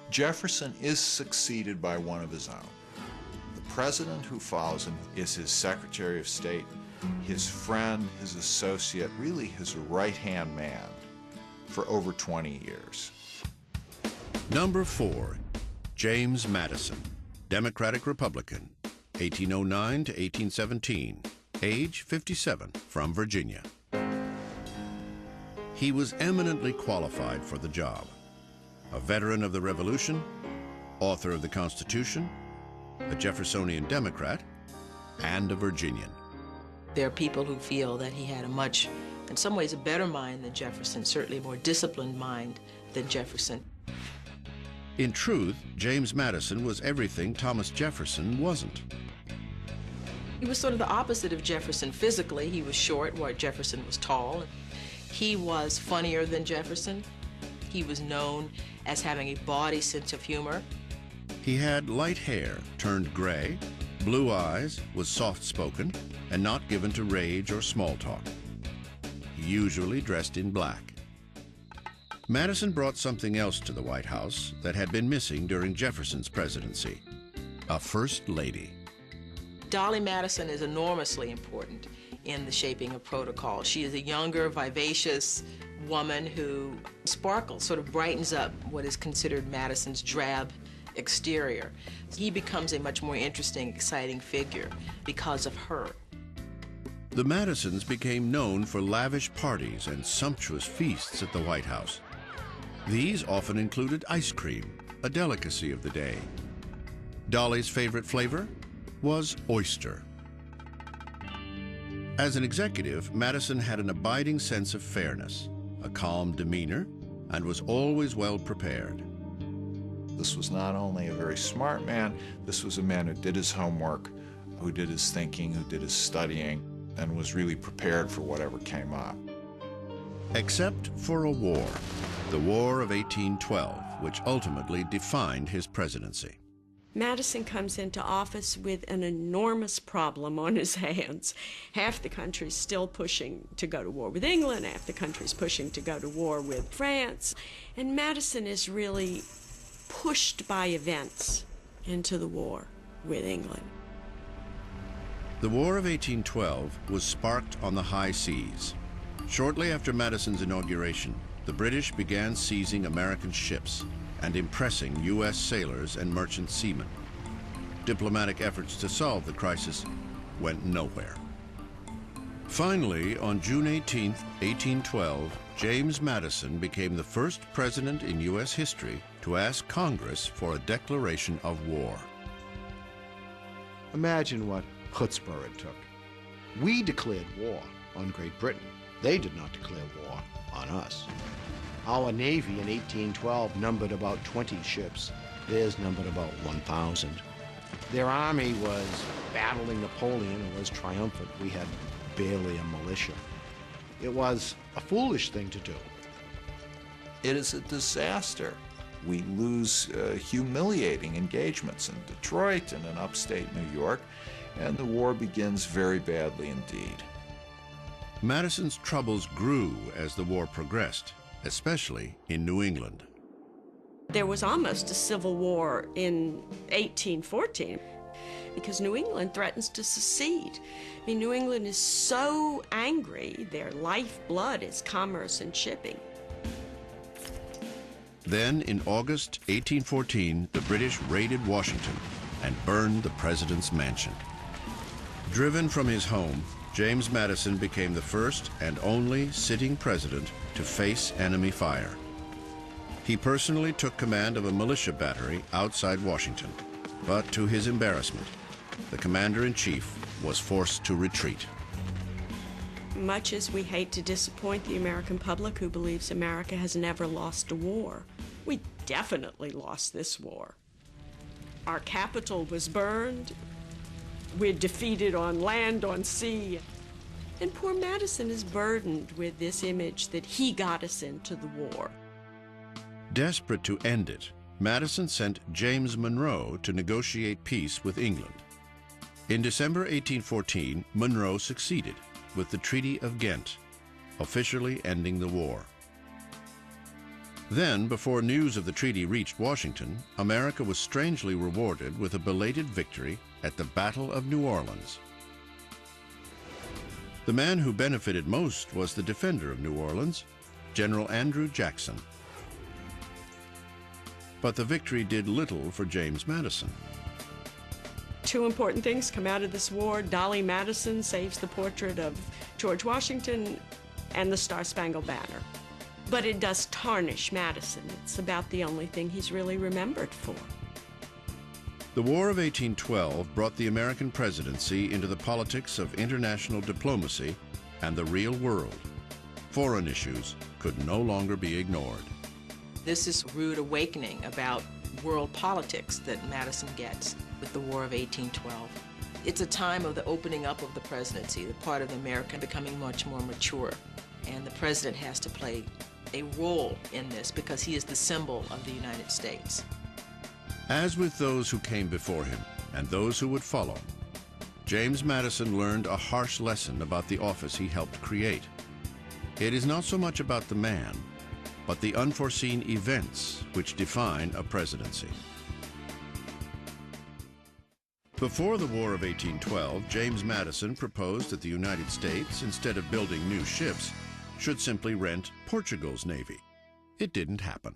Jefferson is succeeded by one of his own. The president who follows him is his Secretary of State, his friend, his associate, really his right-hand man for over 20 years. Number 4, James Madison, Democratic-Republican, 1809 to 1817, age 57, from Virginia. He was eminently qualified for the job. A veteran of the Revolution, author of the Constitution, a Jeffersonian Democrat, and a Virginian. There are people who feel that he had a much, in some ways, a better mind than Jefferson, certainly a more disciplined mind than Jefferson. In truth, James Madison was everything Thomas Jefferson wasn't. He was sort of the opposite of Jefferson physically. He was short, while Jefferson was tall. He was funnier than Jefferson. He was known as having a bawdy sense of humor. He had light hair turned gray, blue eyes, was soft-spoken, and not given to rage or small talk. He usually dressed in black. Madison brought something else to the White House that had been missing during Jefferson's presidency: a first lady. Dolly Madison is enormously important in the shaping of protocol. She is a younger, vivacious woman who sparkles, sort of brightens up what is considered Madison's drab exterior. He becomes a much more interesting, exciting figure because of her. The Madisons became known for lavish parties and sumptuous feasts at the White House. These often included ice cream, a delicacy of the day. Dolly's favorite flavor was oyster. As an executive, Madison had an abiding sense of fairness, a calm demeanor, and was always well prepared. This was not only a very smart man, this was a man who did his homework, who did his thinking, who did his studying, and was really prepared for whatever came up. Except for a war, the War of 1812, which ultimately defined his presidency. Madison comes into office with an enormous problem on his hands. Half the country's still pushing to go to war with England, half the country's pushing to go to war with France, and Madison is really pushed by events into the war with England. The War of 1812 was sparked on the high seas. Shortly after Madison's inauguration, the British began seizing American ships and impressing U.S. sailors and merchant seamen. Diplomatic efforts to solve the crisis went nowhere. Finally, on June 18, 1812, James Madison became the first president in U.S. history to ask Congress for a declaration of war. Imagine what chutzpah it took. We declared war on Great Britain. They did not declare war on us. Our Navy in 1812 numbered about 20 ships. Theirs numbered about 1,000. Their army was battling Napoleon and was triumphant. We had barely a militia. It was a foolish thing to do. It is a disaster. We lose humiliating engagements in Detroit and in upstate New York, and the war begins very badly indeed. Madison's troubles grew as the war progressed, especially in New England. There was almost a civil war in 1814 because New England threatens to secede. I mean, New England is so angry, their lifeblood is commerce and shipping. Then, in August 1814, the British raided Washington and burned the president's mansion. Driven from his home, James Madison became the first and only sitting president to face enemy fire. He personally took command of a militia battery outside Washington, but to his embarrassment, the commander-in-chief was forced to retreat. Much as we hate to disappoint the American public who believes America has never lost a war, we definitely lost this war. Our capital was burned. We're defeated on land, on sea. And poor Madison is burdened with this image that he got us into the war. Desperate to end it, Madison sent James Monroe to negotiate peace with England. In December 1814, Monroe succeeded with the Treaty of Ghent, officially ending the war. Then, before news of the treaty reached Washington, America was strangely rewarded with a belated victory at the Battle of New Orleans. The man who benefited most was the defender of New Orleans, General Andrew Jackson. But the victory did little for James Madison. Two important things come out of this war. Dolly Madison saves the portrait of George Washington and the Star-Spangled Banner. But it does tarnish Madison. It's about the only thing he's really remembered for. The War of 1812 brought the American presidency into the politics of international diplomacy and the real world. Foreign issues could no longer be ignored. This is a rude awakening about world politics that Madison gets with the War of 1812. It's a time of the opening up of the presidency, the part of America becoming much more mature. And the president has to play a role in this because he is the symbol of the United States. As with those who came before him and those who would follow, James Madison learned a harsh lesson about the office he helped create. It is not so much about the man, but the unforeseen events which define a presidency. Before the War of 1812, James Madison proposed that the United States, instead of building new ships, should simply rent Portugal's navy. It didn't happen.